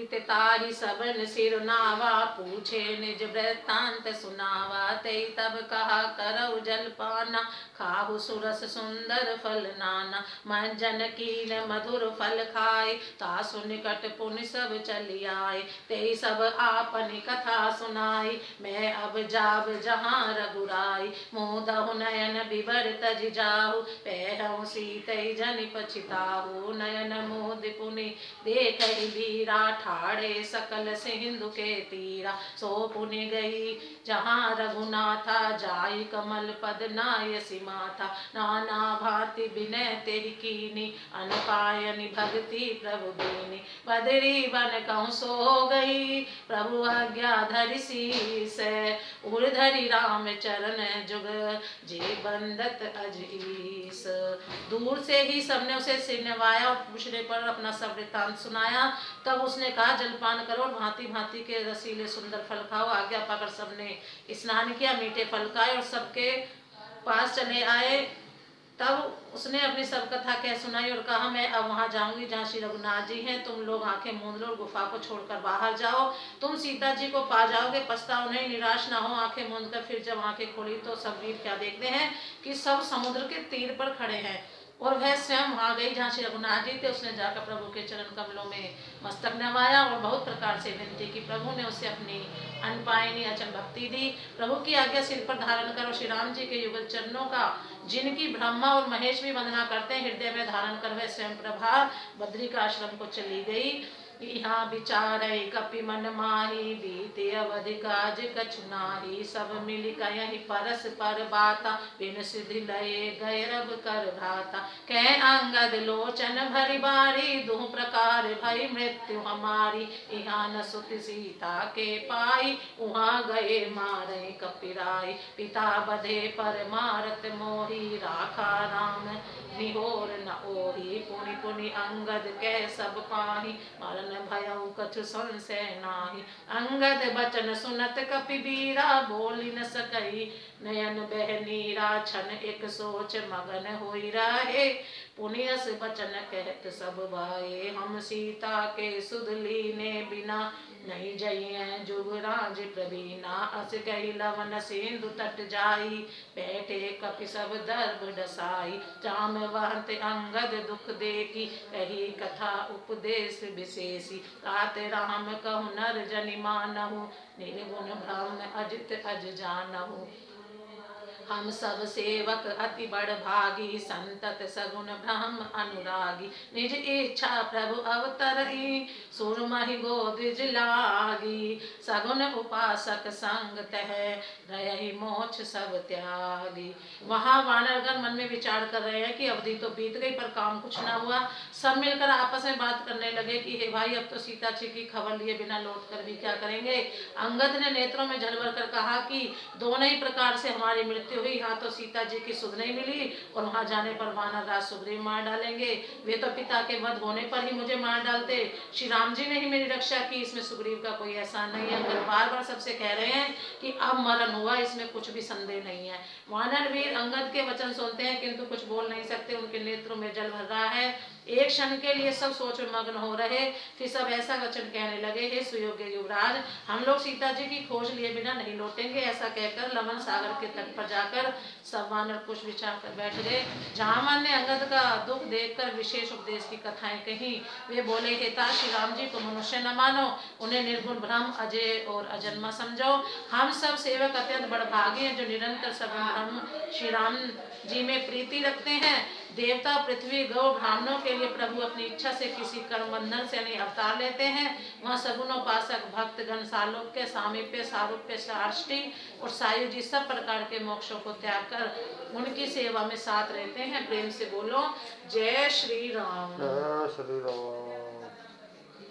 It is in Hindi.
प्रीत ताहि सबन सिर नावा, पूछे निज वृत्तांत सुनावा। ते तब कहा करऊ जलपाना, खाहु सुरस सुंदर फल नाना। मंजन कीन मधुर फल खाए, तासु निकट पुनि सब चली आए। ते सब आपनी कथा सुनाई, मैं अब जाब जहाँ रघुराई। मोदहु नयन बिबर तज जाहु, पैहु सीतै जनि पछिताहु। नयन मोद पुनि देखहि वीरा, ठाड़े सकल सिंधु के तीरा। सो पुनि गई जहाँ रघुनाथा, जाई कमल पद नायसि माथा। नाना भांति विनय तेहि कीनी, अनपायनि भगति प्रभु दीनी। बदरी बन कहूँ सो गई, प्रभु आज्ञा धरि शीस। उर्धरि राम चरण जुग, जे बंदत अजीस। दूर से ही सबने उसे सिर नवाया और पूछने पर अपना सब वृत्तांत सुनाया। तब उसने कहा जलपान करो और भांति भांति के रसीले सुंदर फल खाओ। आज्ञा पाकर सबने स्नान किया, मीठे फल खाए और सबके पास चले आए। तब उसने अपनी सब कथा कह सुनाई और कहा मैं अब वहां जाऊंगी जहाँ श्री रघुनाथ जी हैं। तुम लोग आंखें मूंद लो और गुफा को छोड़कर बाहर जाओ, तुम सीता जी को पा जाओगे। पछताओ नहीं, निराश ना हो। आंखें मूंद कर फिर जब आंखें खोली तो सब वीर क्या देखते हैं कि सब समुद्र के तीर पर खड़े हैं और वह स्वयं वहां गई जहाँ श्री रघुनाथ जी थे। उसने जाकर प्रभु के चरण कमलों में मस्तक नवाया और बहुत प्रकार से विनती की। प्रभु ने उसे अपनी अनपायनी अचल भक्ति दी। प्रभु की आज्ञा सिर पर धारण करो। श्री राम जी के युगल चरणों का जिनकी ब्रह्मा और महेश भी वंदना करते हैं, हृदय में धारण कर वह स्वयं प्रभा बद्री का आश्रम को चली गई। यहाँ विचारै कपि मन माही, बीते अवधि काज कछु नाही। सब मिल कहि परस पर बाता, बिन सिधि लये गए रब कर भ्राता। कह अंगद लोचन भरि बारी, दुह प्रकार भई मृत्यु हमारी। यहाँ न सुत सीता के पाई, उहाँ गए मारे कपिराई। पिता बधे पर मारत मोही, राखा राम निहोर न ओही। पुनि पुनि अंगद कह सब पाही, मरन भयउ कछु संशय नाही। अंगद बचन सुनत कपि बीरा, बोली न सकई नयन बह नीरा। छन एक सोच मगन होई रहे, पुनि अस बचन कहत सब भाए। हम सीता के सुध लीने बिना, नहीं जइयै जुगराज प्रवीणा। अस कही लवन सिंधु तट जाई, बैठे कपि सब दर्भ डसाई। जामवंत अंगद दुख देखी, कही कथा उपदेश विशेषी। तात राम कहु नर जनि मानहु, निर्गुण ब्रह्म अजित अज जानहु। हम सब सेवक अति बड़ भागी, संतत सगुन ब्रह्म अनुरागी। निज इच्छा प्रभु अवतरई, सुरमहि गोदिज लागी। सगुन उपासक संग तह, रहहि मोक्ष सब त्यागी। वहाँ वानरगण मन में विचार कर रहे हैं कि अवधि तो बीत गई पर काम कुछ ना हुआ। सब मिलकर आपस में बात करने लगे कि हे भाई, अब तो सीता जी की खबर लिए बिना लौट कर भी क्या करेंगे। अंगद ने नेत्रों में जल भर कर कहा कि दोनों ही प्रकार से हमारी मृत्यु हुई। यहाँ तो सीता जी की सुध नहीं मिली और वहां जाने पर वानर राज सुग्रीव मार डालेंगे। वे तो पिता के वध होने पर ही मुझे मार डालते। श्री राम जी ने ही मेरी रक्षा की, इसमें सुग्रीव का कोई एहसान नहीं है। अंगद बार बार सबसे कह रहे हैं कि अब मरण हुआ, इसमें कुछ भी संदेह नहीं है। वानर वीर अंगद के वचन सुनते हैं किंतु कुछ बोल नहीं सकते। उनके नेत्रों में जल भर रहा है। एक क्षण के लिए सब सोच में मग्न हो रहे, फिर सब ऐसा वचन कहने लगे, हे सुयोग्य युवराज, हम लोग सीता जी की खोज लिए बिना नहीं लौटेंगे। ऐसा कहकर लवन सागर के तट पर जाकर सब वानर कुछ विचार कर बैठ गए। जामवन ने अंगद का दुख देखकर विशेष उपदेश की कथाएं कही। वे बोले, हे ता श्री राम जी को मनुष्य न मानो, उन्हें निर्गुण ब्रह्म अजय और अजन्मा समझो। हम सब सेवक अत्यंत बड़भागी हैं जो निरंतर सगुण ब्रह्म श्री राम जी में प्रीति रखते हैं। देवता, पृथ्वी, गौ, ब्राह्मणों के लिए प्रभु अपनी इच्छा से किसी कर्म बंधन से नहीं अवतार लेते हैं। वह सगुणोपासक भक्तगण सालोक्य, सामीप्य, सारूप्य, साष्टि और सायुजी सब प्रकार के मोक्षों को त्याग कर उनकी सेवा में साथ रहते हैं। प्रेम से बोलो जय श्री राम। जय श्री राम।